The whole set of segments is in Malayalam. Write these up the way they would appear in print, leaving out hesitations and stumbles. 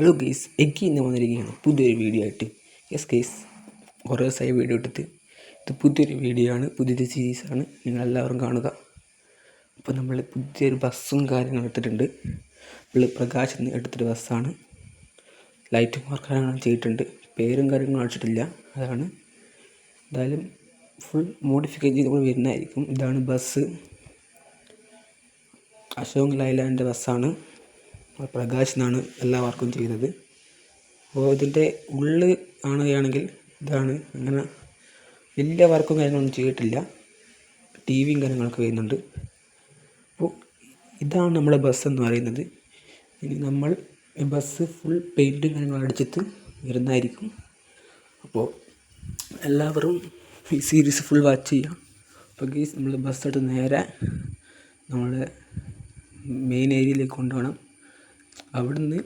ഹലോ ഗെയ്സ്, എനിക്ക് ഇന്ന് വന്നിരിക്കുകയാണ് പുതിയൊരു വീഡിയോ ആയിട്ട്. യെസ് ഗെയ്സ്, കുറേ ദിവസമായി വീഡിയോ ഇട്ടിട്ട്. ഇത് പുതിയൊരു വീഡിയോ ആണ്, പുതിയൊരു സീരീസാണ്. നിങ്ങളെല്ലാവരും കാണുക. അപ്പോൾ നമ്മൾ പുതിയൊരു ബസ്സും കാര്യങ്ങളും എടുത്തിട്ടുണ്ട്. നമ്മൾ പ്രകാശ് എന്ന് എടുത്തൊരു ബസ്സാണ്. ലൈറ്റും വർക്കാണ് ചെയ്തിട്ടുണ്ട്. പേരും കാര്യങ്ങളും അടിച്ചിട്ടില്ല. അതാണ് എന്തായാലും ഫുൾ മോഡിഫിക്കേഷൻ ചെയ്ത് നമ്മൾ വരുന്നതായിരിക്കും. ഇതാണ് ബസ്. അശോക് ലൈലാൻഡിൻ്റെ ബസ്സാണ്. പ്രകാശ് എന്നാണ് എല്ലാ വർക്കും ചെയ്തത്. അപ്പോൾ ഇതിൻ്റെ ഉള്ളിൽ കാണുകയാണെങ്കിൽ ഇതാണ്. അങ്ങനെ വലിയ വർക്കും കാര്യങ്ങളൊന്നും ചെയ്തിട്ടില്ല. ടി വിയും കാര്യങ്ങളൊക്കെ വരുന്നുണ്ട്. അപ്പോൾ ഇതാണ് നമ്മുടെ ബസ് എന്ന് പറയുന്നത്. ഇനി നമ്മൾ ഈ ബസ് ഫുൾ പെയിൻറ്റും കാര്യങ്ങളും അടിച്ചിട്ട് വരുന്നതായിരിക്കും. അപ്പോൾ എല്ലാവരും ഈ സീരീസ് ഫുൾ വാച്ച് ചെയ്യാം. അപ്പോൾ ഗീസ്, നമ്മൾ ബസ് എടുത്ത് നേരെ നമ്മുടെ മെയിൻ ഏരിയയിലേക്ക് കൊണ്ടുപോകണം. അവിടുന്ന്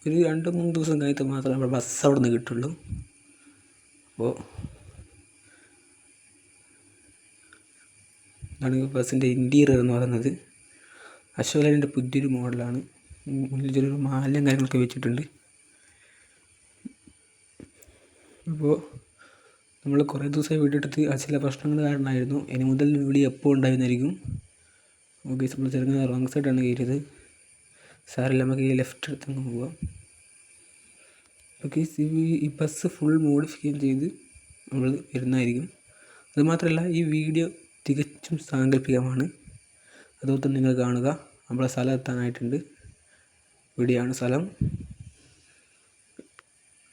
ഒരു 2-3 ദിവസം കഴിഞ്ഞിട്ട് മാത്രമേ നമ്മുടെ ബസ് അവിടെ നിന്ന് കിട്ടുള്ളൂ. അപ്പോൾ ഇതാണ് ബസ്സിൻ്റെ ഇൻറ്റീരിയർ എന്ന് പറയുന്നത്. അശോക് ലൈലാൻഡിൻ്റെ പുതിയൊരു മോഡലാണ്. മുന്നിൽ ചെറിയൊരു മാലിന്യം കാര്യങ്ങളൊക്കെ വെച്ചിട്ടുണ്ട്. അപ്പോൾ നമ്മൾ കുറേ ദിവസമായി വീഡിയോ എടുത്ത് ചില പ്രശ്നങ്ങൾ കാരണമായിരുന്നു. ഇനി മുതൽ വീഡിയോ എപ്പോൾ ഉണ്ടായിരുന്നായിരിക്കും. ഓക്കെ, നമ്മൾ ചെറുങ്ങനെ റോങ് സൈഡാണ് കയറിയത്. സാറില്ല, നമുക്ക് ഈ ലെഫ്റ്റ് എടുത്തങ്ങ് പോവാം. ഓക്കെ, ഈ ബസ് ഫുൾ മോഡിഫിക്കേഷൻ ചെയ്ത് നമ്മൾ വരുന്നതായിരിക്കും. അതുമാത്രമല്ല, ഈ വീഡിയോ തികച്ചും സാങ്കല്പികമാണ്. അതുപോലെ നിങ്ങൾ കാണുക. നമ്മളെ സ്ഥലം എത്താനായിട്ടുണ്ട്. ഇവിടെയാണ് സ്ഥലം.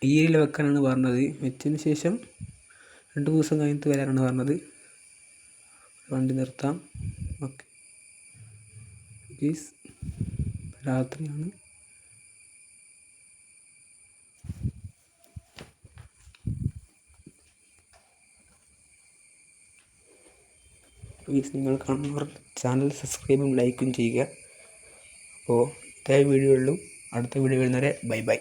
ഈ ഏരിയയിൽ വെക്കാനാണ് പറഞ്ഞത്. വെച്ചതിന് ശേഷം 2 ദിവസം കഴിഞ്ഞിട്ട് വരാനാണ് പറഞ്ഞത്. വണ്ടി നിർത്താം. ഓക്കെ ഗീസ്, രാത്രിയാണ്. പ്ലീസ്, നിങ്ങൾ കാണുന്നവർ ചാനൽ സബ്സ്ക്രൈബും ലൈക്കും ചെയ്യുക. അപ്പോൾ ഇതേ വീഡിയോകളിലും അടുത്ത വീഡിയോ വരുന്നവരെ ബൈ ബൈ.